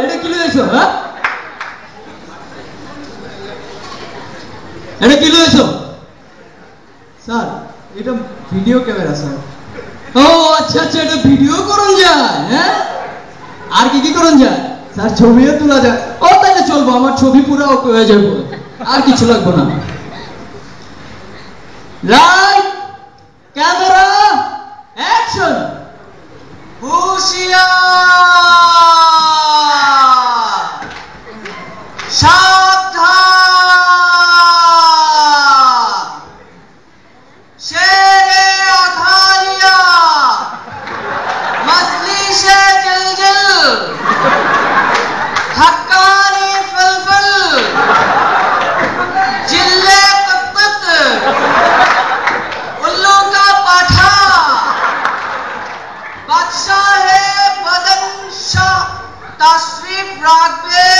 এটা কি লইছো? হ্যাঁ, এটা কি লইছো? স্যার এটা ভিডিও ক্যামেরা স্যার। ও আচ্ছা আচ্ছা, এটা ভিডিও করুন যায়। হ্যাঁ, আর কি কি করুন যায়? স্যার ছবিও তোলা যায়। ও তাহলে চলবো, আমার ছবি পুরো ওকে হয়ে যাবো, আর কিছু লাগবে না। Light, camera, action. হুঁশিয়ার, সাবধান, শেরে আথালিয়া, মজলিসে জিলজিল, हक्कानी फलफल, जिल्ले तत्त, उल्लू का पाठा, बादशाह बदन शाह तशरीफ राखबे।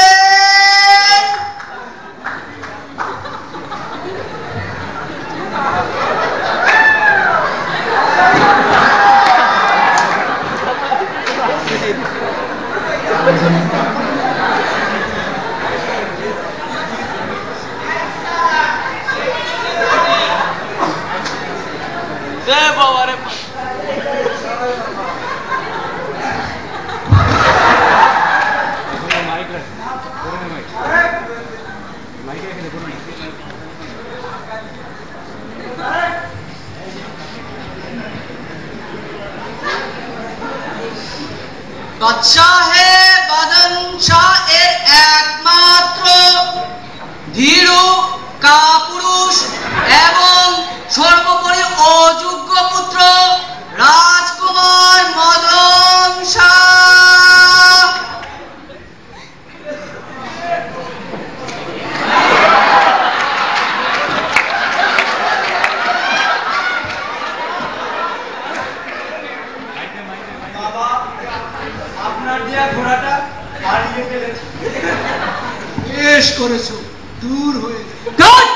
বাদশাহে বাদন শাহ এর একমাত্র ধীরু কাপুরুষ এবং সর্বোপরি অযোগ্য পুত্র রাজকুমার মদন শাহ। আপনার দেয়া ঘোড়াটা হারিয়ে ফেলেছে। বেশ করেছো, দূর হয়ে কাট!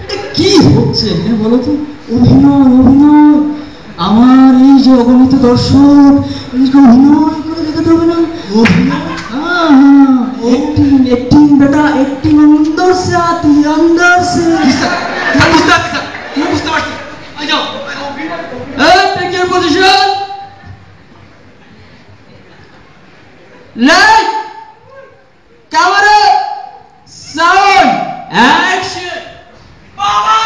এটা কি হচ্ছে বলো তো? অভিনয় অভিনয়, আমার এই যে অগণিত দর্শক, এদেরকে অভিনয় করে দেখাতে হবে না? অভিনয়? हाँ, एक्टिंग एक्टिंग बेटा, एक्टिंग अंदर से आती है, अंदर से। বুঝতে পারছি। আই যাও। Take your position. Light, camera, sound, action. বাবা!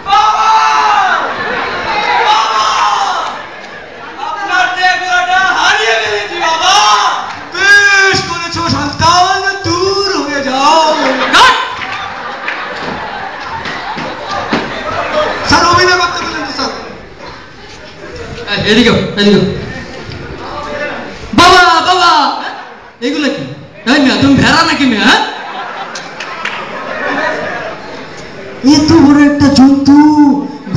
বাবা! বাবা! আপনার দেয়া ঘোড়াটা হারিয়ে ফেলেছি বাবা। বেশ করেছো সন্তান, দূর হয়ে যাও। Cut! স্যার অভিনয় করতে বললেন তো স্যার। এদিকে এদিকে। বাবা বাবা, এগুলো কি? এই মেয়ে, তুমি ভেড়া নাকি মেয়ে? হ্যাঁ, এত বড় একটা জন্তু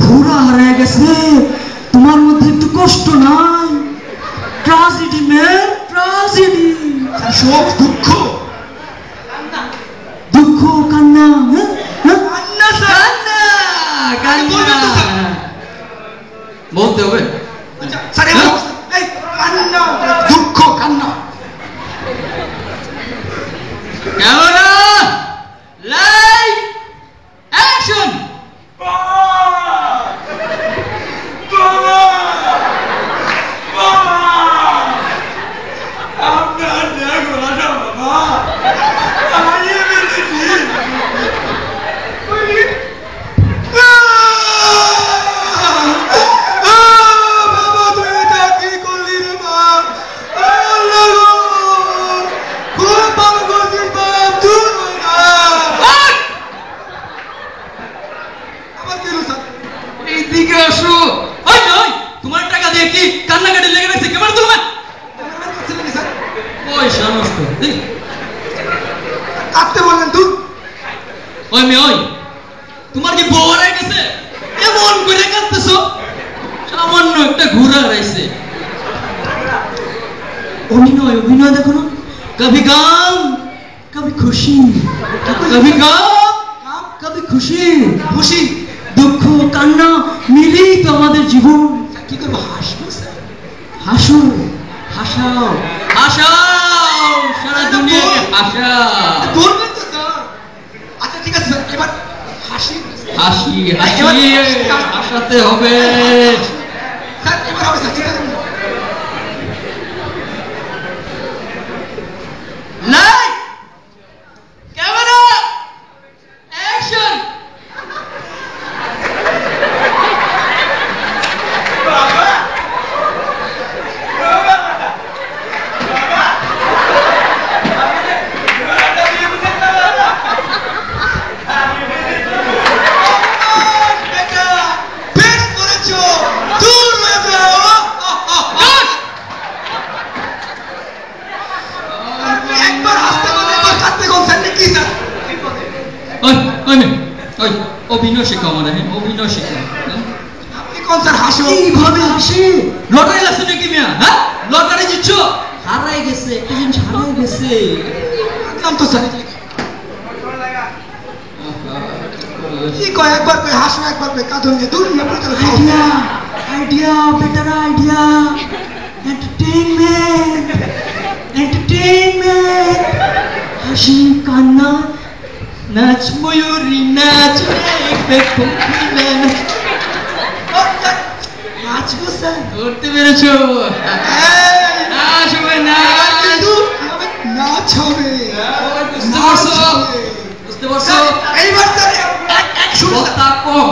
ঘোড়া হারিয়ে গেছে, তোমার মধ্যে একটু কষ্ট নাই? Tragedy man, tragedy. শোক, দুঃখ, দুঃখ, কান্না। হ্যাঁ, হ্যাঁ? কান্না স্যার। কান্না, কান্না বলতে হবে। আচ্ছা স্যার, এই অবস্থা, এই কান্না, দুঃখ, কান্না। Camera, light, action. আপনার দেয়া ঘোড়াটা বাবা হারিয়ে ফেলেছি। বাবা তুই এটা কি করলি রে বাপ? আল্লাহ গো, খুব ভালো করছিস বাপ, দূর হয়ে যা। আবার কি হলো স্যার? এইদিকে আসো। ওই যে, ওই, তোমার টাকা দিয়ে কি কান্নাকাটি লেগে রাখছে? ক্যামেরা তুলবে? ক্যামেরাম্যান করছিলেন স্যার? পয়সা নষ্ট। দেখি। কাঁদতে বললেন তুই? ওই মেয়ে, ওই, তোমার কি বউ হারাই গেছে? এমন করে কাঁদতেছো? সামান্য একটা ঘোড়া হারাইছে। অভিনয় অভিনয় দেখো না, কবি গাম কবি খুশি, কবি গাম কবি খুশি। খুশি, দুঃখ, কান্না মিলেই তো আমাদের জীবন। কি করবো, হাসবো স্যার? হাসো, হাসাও, হাসাও, সারা দুনিয়াকে হাসাও। বলবেন তো স্যার? আচ্ছা ঠিক আছে স্যার, এবার হাসি। হাসি, হাসি, হাসাতে হবে। স্যার এবার হবে স্যার, ঠিক আছে। Light, camera, action. বেটা, বেশ করেছো, দূর হয়ে যাও। আপনি একবার হাসতে বললে একবার কাঁদতে বলছেন নাকি স্যার? ওই, ওই মেয়ে, ওই, অভিনয় শেখো আমার, হ্যাঁ, অভিনয় শেখো। আপনি কোন স্যার হাসো? এইভাবে হাসি। লটারি লাগছে নাকি মিয়া? হ্যাঁ, লটারি জিতছ? হারাই গেছে, একটা জিনিস হারাই গেছে। বুঝলাম তো স্যার। কি কয়, একবার কয় হাসো, একবার কয় কাঁদো নিয়ে, দূর না পড়ে গেলে খাও। Idea, idea, better idea, entertainment, entertainment, হাসি, কান্না, নাচ ময়ূরী নাচ রে কোকিলা নাচ। নাচবো স্যার? ধরতে পেরেছো? এই, নাচ হবে, এবার নাচ। কিন্তু হবে, নাচ হবে। বুঝতে নাচ পারছো? হবে। বুঝতে পারছো? স্যার, এইবার স্যার এক সুরে স্যার। কথা কম।